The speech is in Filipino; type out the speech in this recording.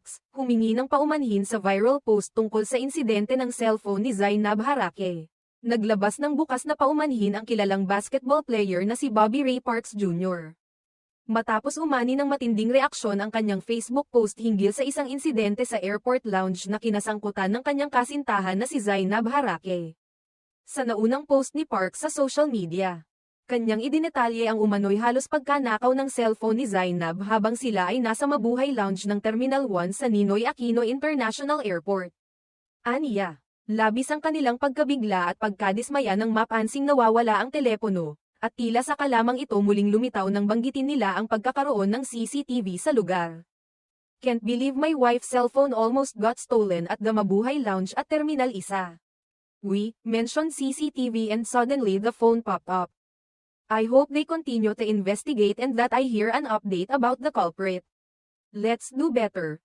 Parks, humingi ng paumanhin sa viral post tungkol sa insidente ng cellphone ni Zainab Harake. Naglabas ng bukas na paumanhin ang kilalang basketball player na si Bobby Ray Parks Jr. Matapos umani ng matinding reaksyon ang kanyang Facebook post hinggil sa isang insidente sa airport lounge na kinasangkutan ng kanyang kasintahan na si Zainab Harake. Sa naunang post ni Parks sa social media, kanyang idinetalye ang umano'y halos pagkanakaw ng cellphone ni Zainab habang sila ay nasa Mabuhay Lounge ng Terminal 1 sa Ninoy Aquino International Airport. Aniya, labis ang kanilang pagkabigla at pagkadismaya nang mapansing nawawala ang telepono, at tila sa kalamang ito muling lumitaw nang banggitin nila ang pagkakaroon ng CCTV sa lugar. Can't believe my wife's cellphone almost got stolen at the Mabuhay Lounge at Terminal 1. We mentioned CCTV and suddenly the phone popped up. I hope they continue to investigate and that I hear an update about the culprit. Let's do better.